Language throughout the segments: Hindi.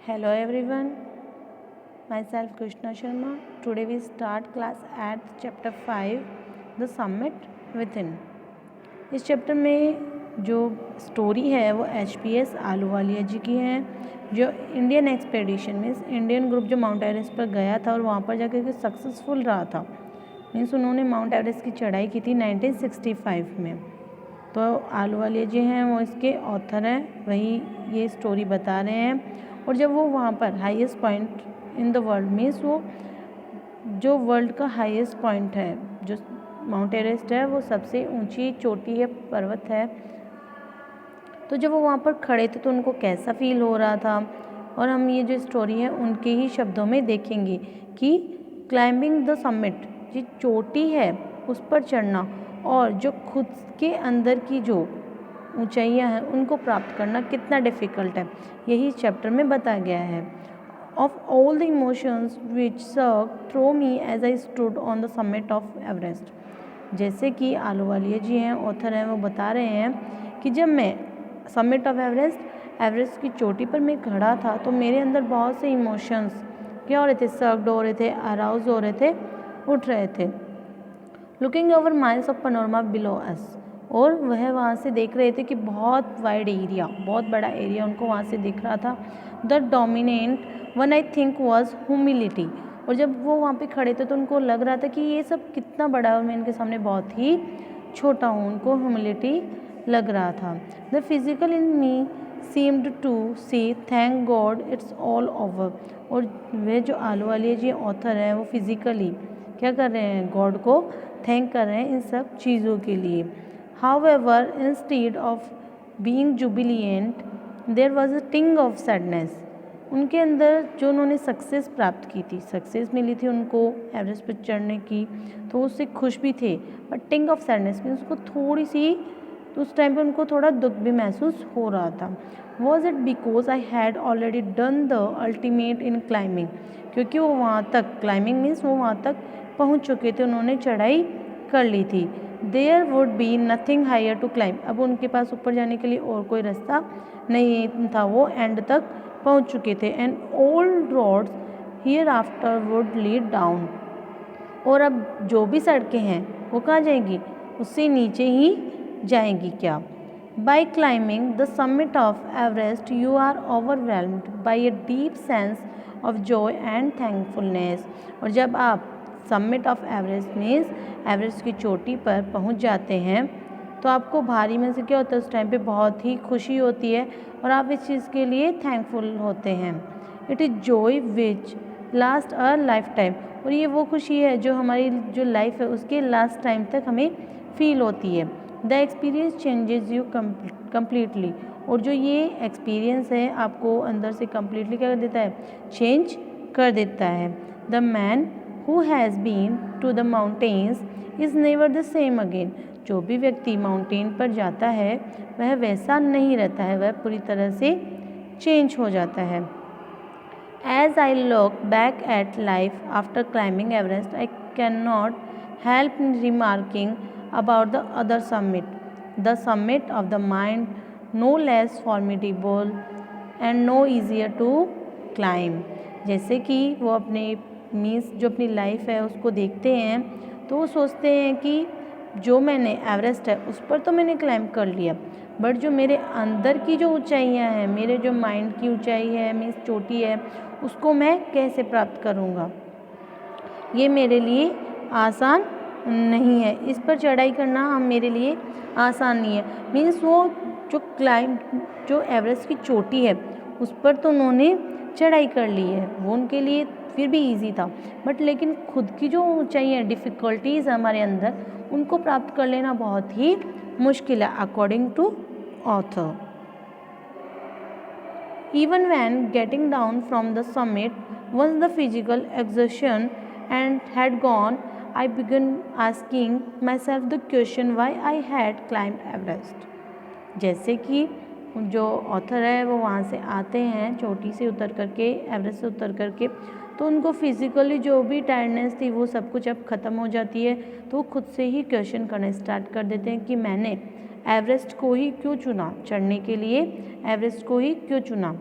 Hello everyone, myself Krishna Sharma. Today we start class at chapter 5, The Summit Within. इस चैप्टर में जो स्टोरी है वो HPS आलूवालिया जी की है, जो Indian expedition means Indian group जो माउंट एवरेस्ट पर गया था और वहाँ पर जाकर के सक्सेसफुल रहा था। मीन्स उन्होंने माउंट एवरेस्ट की चढ़ाई की थी 1965 में। तो आलूवालिया जी हैं वो इसके ऑथर हैं, वही ये स्टोरी बता रहे हैं। और जब वो वहाँ पर highest point in the world means वो जो वर्ल्ड का हाईएस्ट पॉइंट है, जो माउंट एवरेस्ट है, वो सबसे ऊंची चोटी है, पर्वत है। तो जब वो वहाँ पर खड़े थे तो उनको कैसा फील हो रहा था, और हम ये जो स्टोरी है उनके ही शब्दों में देखेंगे कि क्लाइंबिंग द समिट, जो चोटी है उस पर चढ़ना और जो खुद के अंदर की जो ऊंचाइयाँ हैं उनको प्राप्त करना कितना डिफ़िकल्ट है, यही चैप्टर में बताया गया है। Of all the emotions which surged through me as I stood on the summit of Everest. जैसे कि आलूवालिया जी हैं, ऑथर हैं, वो बता रहे हैं कि जब मैं समिट ऑफ एवरेस्ट की चोटी पर मैं खड़ा था तो मेरे अंदर बहुत से इमोशंस क्या हो रहे थे, सर्क्ड हो रहे थे, अराउज हो रहे थे, उठ रहे थे। Looking over miles of panorama below us, और वह वहाँ से देख रहे थे कि बहुत वाइड एरिया, बहुत बड़ा एरिया उनको वहाँ से दिख रहा था। The dominant one I think was humility, और जब वो वहाँ पे खड़े थे तो उनको लग रहा था कि ये सब कितना बड़ा है और मैं इनके सामने बहुत ही छोटा हूँ, उनको ह्यूमिलिटी लग रहा था। The physical in me seemed to see thank god it's all over, और वे जो आलूवालिया जी ऑथर हैं वो फिजिकली क्या कर रहे हैं, गॉड को थैंक कर रहे हैं इन सब चीज़ों के लिए। However, instead of being jubilant, there was a ting of sadness. उनके अंदर जो उन्होंने सक्सेस प्राप्त की थी, सक्सेस मिली थी उनको एवरेस्ट पर चढ़ने की, तो उससे खुश भी थे, बट टिंग ऑफ सैडनेस मीन्स उसको थोड़ी सी, तो उस टाइम पे उनको थोड़ा दुख भी महसूस हो रहा था। Was it because I had already done the ultimate in climbing, क्योंकि वो वहाँ तक क्लाइंबिंग मीन्स वो वहाँ तक पहुँच चुके थे, उन्होंने चढ़ाई कर ली थी। There would be nothing higher to climb, अब उनके पास ऊपर जाने के लिए और कोई रास्ता नहीं था, वो एंड तक पहुंच चुके थे। And old roads hereafter would lead down, और अब जो भी सड़कें हैं वो कहाँ जाएंगी, उससे नीचे ही जाएंगी क्या। By climbing the summit of Everest you are overwhelmed by a deep sense of joy and thankfulness, और जब आप summit of Everest means Everest की चोटी पर पहुंच जाते हैं तो आपको भारी में से क्या होता है, उस टाइम पे बहुत ही खुशी होती है और आप इस चीज़ के लिए थैंकफुल होते हैं। It is joy which last a life time, और ये वो खुशी है जो हमारी जो लाइफ है उसके लास्ट टाइम तक हमें फील होती है। The experience changes you completely, और जो ये एक्सपीरियंस है आपको अंदर से कम्प्लीटली क्या कर देता है, चेंज कर देता है। The man who has been to the mountains is never the same again, जो भी व्यक्ति माउंटेन पर जाता है वह वैसा नहीं रहता है, वह पूरी तरह से चेंज हो जाता है। As I look back at life after climbing Everest, I cannot help remarking about the other summit, the summit of the mind, no less formidable and no easier to climb। जैसे कि वो अपने मीन्स जो अपनी लाइफ है उसको देखते हैं तो वो सोचते हैं कि जो मैंने एवरेस्ट है उस पर तो मैंने क्लाइंब कर लिया, बट जो मेरे अंदर की जो ऊंचाइयां हैं, मेरे जो माइंड की ऊंचाई है, मीन्स चोटी है, उसको मैं कैसे प्राप्त करूँगा, ये मेरे लिए आसान नहीं है। इस पर चढ़ाई करना हम मेरे लिए आसान नहीं है। मीन्स वो जो एवरेस्ट की चोटी है उस पर तो उन्होंने चढ़ाई कर ली है, वो उनके लिए फिर भी इजी था, बट लेकिन खुद की जो ऊंचाई है, डिफ़िकल्टीज़ हमारे अंदर, उनको प्राप्त कर लेना बहुत ही मुश्किल है, according to author. Even when getting down from the summit, once the physical exertion and had gone, I began asking myself the question why I had climbed Everest। जैसे कि जो ऑथर है वो वहाँ से आते हैं चोटी से उतर करके, एवरेस्ट से उतर करके, तो उनको फिज़िकली जो भी टायर्डनेस थी वो सब कुछ अब ख़त्म हो जाती है, तो वो खुद से ही क्वेश्चन करना स्टार्ट कर देते हैं कि मैंने एवरेस्ट को ही क्यों चुना, चढ़ने के लिए एवरेस्ट को ही क्यों चुना।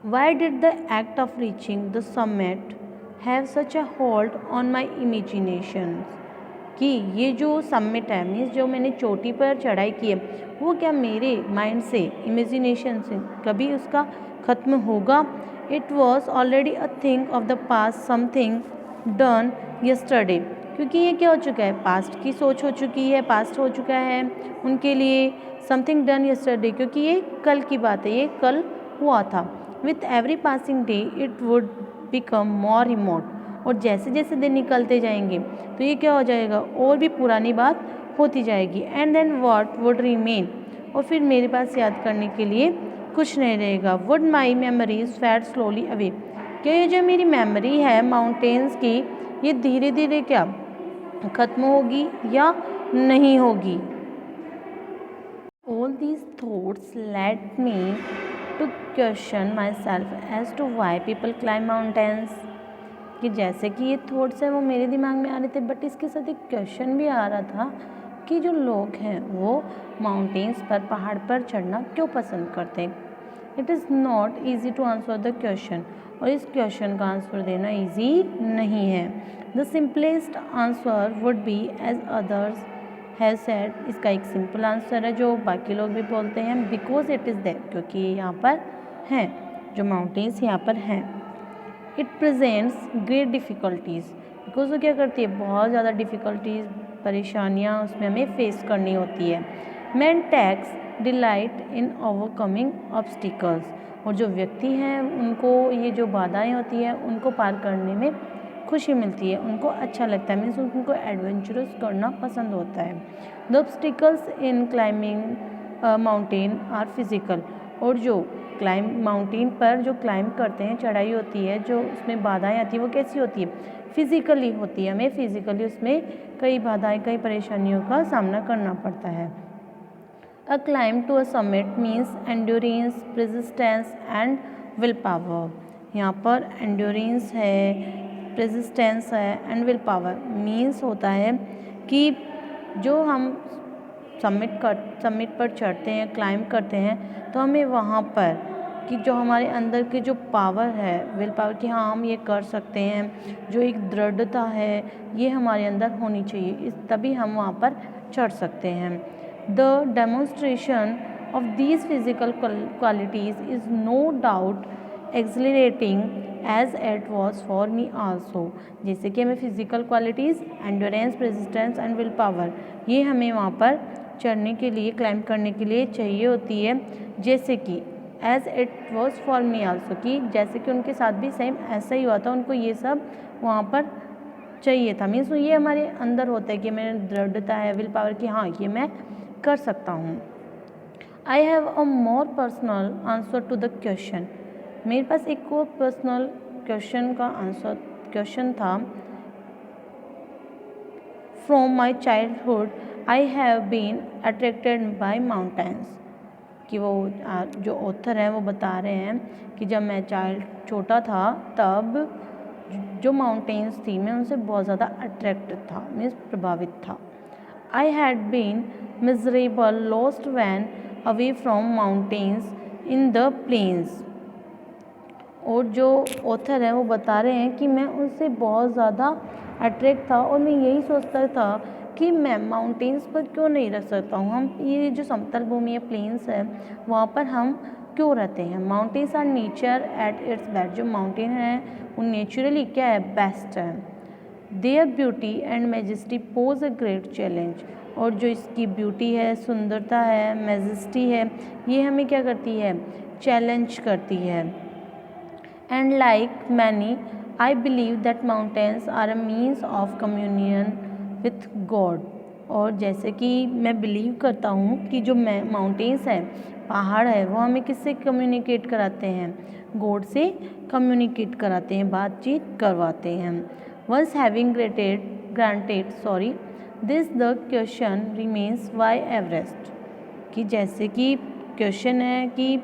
Why did the act of reaching the summit have such a hold on my imaginations? कि ये जो समिट है मीन्स जो मैंने चोटी पर चढ़ाई की है वो क्या मेरे माइंड से इमेजिनेशन से कभी उसका ख़त्म होगा? It was already a thing of the past, something done yesterday, क्योंकि ये क्या हो चुका है, पास्ट की सोच हो चुकी है, पास्ट हो चुका है उनके लिए। समथिंग डन यस्टरडे, क्योंकि ये कल की बात है, ये कल हुआ था। With every passing day it would become more remote, और जैसे जैसे दिन निकलते जाएंगे तो ये क्या हो जाएगा, और भी पुरानी बात होती जाएगी। And then what would remain, और फिर मेरे पास याद करने के लिए कुछ नहीं रहेगा। Would my memories fade slowly away, क्या ये जो मेरी मेमोरी है माउंटेन्स की, ये धीरे धीरे क्या ख़त्म होगी या नहीं होगी? All these thoughts led me to question myself as to why people climb mountains. कि जैसे कि ये थॉट्स हैं वो मेरे दिमाग में आ रहे थे, बट इसके साथ एक क्वेश्चन भी आ रहा था कि जो लोग हैं वो माउंटेन्स पर, पहाड़ पर चढ़ना क्यों पसंद करते हैं। It is not easy to answer the question, और इस क्वेश्चन का आंसर देना ईजी नहीं है। The simplest answer would be as others have said, इसका एक सिंपल आंसर है जो बाकी लोग भी बोलते हैं, बिकॉज इट इज़ देयर, क्योंकि ये यहाँ पर हैं, जो माउंटेन्स यहाँ पर हैं। It presents great difficulties, because वो क्या करती है, बहुत ज़्यादा डिफ़िकल्टीज़, परेशानियाँ उसमें हमें फेस करनी होती है। Man takes delight in overcoming obstacles, और जो व्यक्ति हैं उनको ये जो बाधाएं होती हैं उनको पार करने में खुशी मिलती है, उनको अच्छा लगता है, मीन्स उनको एडवेंचरस करना पसंद होता है। The obstacles in climbing mountain are physical, और जो माउंटेन पर जो क्लाइंब करते हैं, चढ़ाई होती है, जो उसमें बाधाएं आती है वो कैसी होती है, फिज़िकली होती है। हमें फिज़िकली उसमें कई बाधाएं, कई परेशानियों का सामना करना पड़ता है। A climb to a summit means endurance, resistance and will power. यहाँ पर एंड्योरेंस है, रेजिस्टेंस है एंड विल पावर, मीन्स होता है कि जो हम समिट पर चढ़ते हैं, क्लाइंब करते हैं, तो हमें वहाँ पर कि जो हमारे अंदर की जो पावर है, विल पावर, कि हाँ हम ये कर सकते हैं, जो एक दृढ़ता है ये हमारे अंदर होनी चाहिए, इस तभी हम वहाँ पर चढ़ सकते हैं। The demonstration of these physical qualities is no doubt exhilarating as it was for me also, जैसे कि हमें physical qualities, endurance, resistance and will power, ये हमें वहाँ पर चढ़ने के लिए, क्लाइंब करने के लिए चाहिए होती है, जैसे कि as it was for me also, कि जैसे कि उनके साथ भी सेम ऐसा ही हुआ था, उनको ये सब वहाँ पर चाहिए था। मीन्स ये हमारे अंदर होता है कि मेरे दृढ़ता है, विल पावर, कि हाँ ये मैं कर सकता हूँ। I have a more personal answer to the question, मेरे पास एक और पर्सनल क्वेश्चन था। From my childhood I have been attracted by mountains, कि वो जो ऑथर हैं वो बता रहे हैं कि जब मैं छोटा था तब जो माउंटेन्स थी मैं उनसे बहुत ज़्यादा अट्रैक्टेड था, मीन्स प्रभावित था। I had been miserable lost when away from mountains in the plains, और जो ऑथर है वो बता रहे हैं कि मैं उनसे बहुत ज़्यादा अट्रैक्ट था, और मैं यही सोचता था कि मैं माउंटेन्स पर क्यों नहीं रह सकता हूँ, हम ये जो समतल भूमि है, प्लेन्स है, वहाँ पर हम क्यों रहते हैं। Mountains are nature at its best, जो माउंटेन है वो नेचुरली क्या है, बेस्ट है। Their beauty and majesty pose a great challenge, और जो इसकी ब्यूटी है, सुंदरता है, मैजेस्टी है, ये हमें क्या करती है, चैलेंज करती है। And like many, I believe that mountains are a means of communion with God. और जैसे कि मैं बिलीव करता हूँ कि जो माउंटेन्स है, पहाड़ है, वो हमें किससे कम्युनिकेट कराते हैं, गॉड से कम्युनिकेट कराते हैं, बातचीत करवाते हैं। Once having granted this the question remains why Everest, कि जैसे कि क्वेश्चन है कि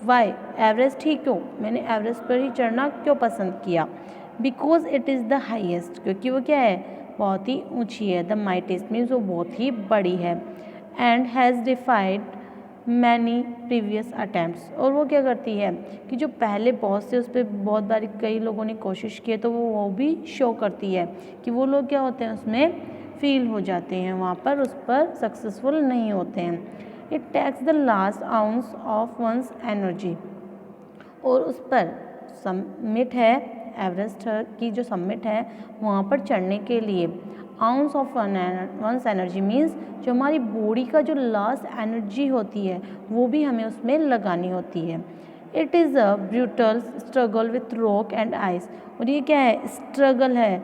वाई एवरेस्ट ही क्यों, मैंने एवरेस्ट पर ही चढ़ना क्यों पसंद किया। Because it is the highest, क्योंकि वो क्या है, बहुत ही ऊंची है। द माइटेस्ट मीन्स वो बहुत ही बड़ी है। And has डिफाइड many previous attempts. और वो क्या करती है कि जो पहले बहुत से उस पर बहुत बार कई लोगों ने कोशिश की है तो वो भी शो करती है कि वो लोग क्या होते हैं उसमें फेल हो जाते हैं, वहाँ पर उस पर सक्सेसफुल नहीं होते हैं। It takes the last ounce of one's energy. और उस पर समिट है, एवरेस्ट की जो समिट है वहाँ पर चढ़ने के लिए ounce of one's energy means जो हमारी बॉडी का जो लास्ट एनर्जी होती है वो भी हमें उसमें लगानी होती है। It is a brutal struggle with rock and ice. और ये क्या है, स्ट्रगल है।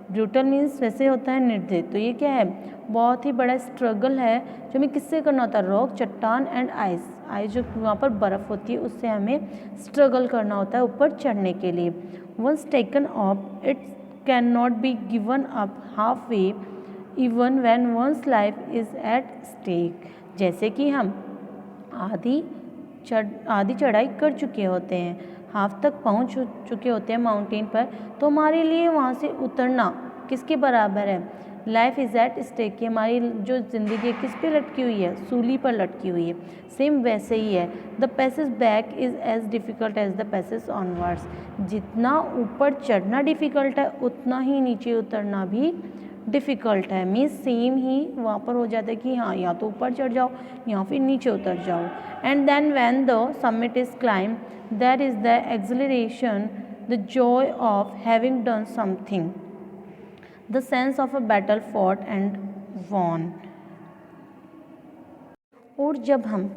ब्रूटल मीन्स वैसे होता है निर्दयी, तो ये क्या है, बहुत ही बड़ा स्ट्रगल है जो हमें किससे करना होता है, रॉक, चट्टान एंड आइस। आइस जो वहाँ पर बर्फ़ होती है उससे हमें स्ट्रगल करना होता है ऊपर चढ़ने के लिए। Once taken up it can not be given up halfway even when one's life is at stake. जैसे कि हम आधी चढ़ाई कर चुके होते हैं, हाफ तक पहुंच चुके होते हैं माउंटेन पर, तो हमारे लिए वहाँ से उतरना किसके बराबर है, लाइफ इज़ एट स्टेक की हमारी जो ज़िंदगी किस पे लटकी हुई है, सूली पर लटकी हुई है। सेम वैसे ही है, the passage back is as difficult as the passage onwards. जितना ऊपर चढ़ना डिफ़िकल्ट है उतना ही नीचे उतरना भी डिफ़िकल्ट है। मीन्स सेम ही वहाँ पर हो जाता है कि हाँ या तो ऊपर चढ़ जाओ या फिर नीचे उतर जाओ। And then when the summit is climbed there is the exhilaration, the joy of having done something, the sense of a battle fought and won. और जब हम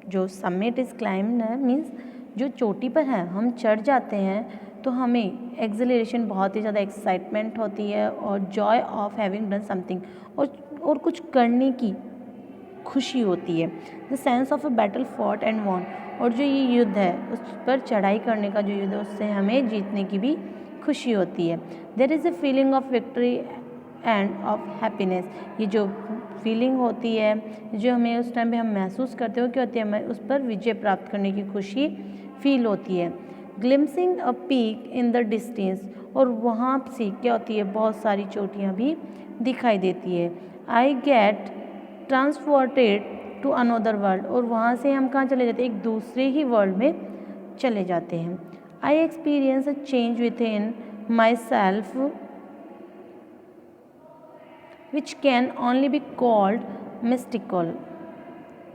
जो समिट इज़ क्लाइम्ड है मीन्स जो चोटी पर है हम चढ़ जाते हैं तो हमें एक्सिलरेशन बहुत ही ज़्यादा एक्साइटमेंट होती है और joy of having done something और कुछ करने की खुशी होती है। The sense of a battle fought and won. और जो ये युद्ध है उस पर चढ़ाई करने का जो युद्ध है उससे हमें जीतने की भी खुशी होती है। There is a feeling of victory and of happiness. ये जो फीलिंग होती है जो हमें उस टाइम पे हम महसूस करते हो क्या होती है, हमें उस पर विजय प्राप्त करने की खुशी फील होती है। Glimpsing a peak in the distance. और वहाँ से क्या होती है, बहुत सारी चोटियाँ भी दिखाई देती है। I get transported to another world. और वहाँ से हम कहाँ चले जाते हैं, एक दूसरे ही वर्ल्ड में चले जाते हैं। I experience a change with in my self which can only be called mystical.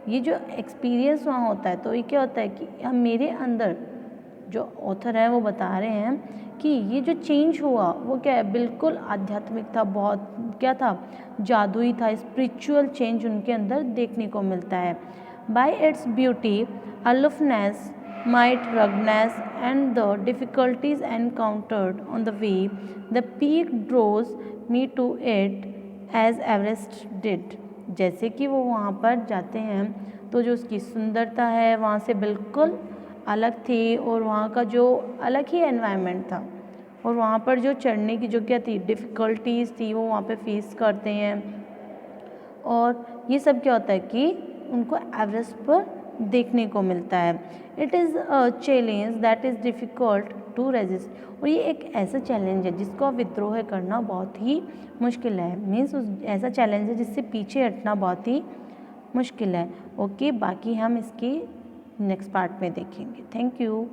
ये जो एक्सपीरियंस वहाँ होता है तो ये क्या होता है कि हम मेरे अंदर जो ऑथर है वो बता रहे हैं कि ये जो चेंज हुआ वो क्या है, बिल्कुल आध्यात्मिक था, बहुत क्या था, जादुई था, स्पिरिचुअल चेंज उनके अंदर देखने को मिलता है। By its beauty, aloofness, might, ruggedness and the difficulties encountered on the way, the peak draws me to it as Everest did. जैसे कि वो वहाँ पर जाते हैं तो जो उसकी सुंदरता है वहाँ से बिल्कुल अलग थी और वहाँ का जो अलग ही एनवायरनमेंट था और वहाँ पर जो चढ़ने की जो क्या थी डिफ़िकल्टीज़ थी वो वहाँ पे फेस करते हैं। और ये सब क्या होता है कि उनको एवरेस्ट पर देखने को मिलता है। It is a challenge that is difficult to resist. और ये एक ऐसा चैलेंज है जिसको विद्रोह करना बहुत ही मुश्किल है। मीन्स ऐसा चैलेंज है जिससे पीछे हटना बहुत ही मुश्किल है। ओके, बाकी हम इसकी नेक्स्ट पार्ट में देखेंगे। Thank you.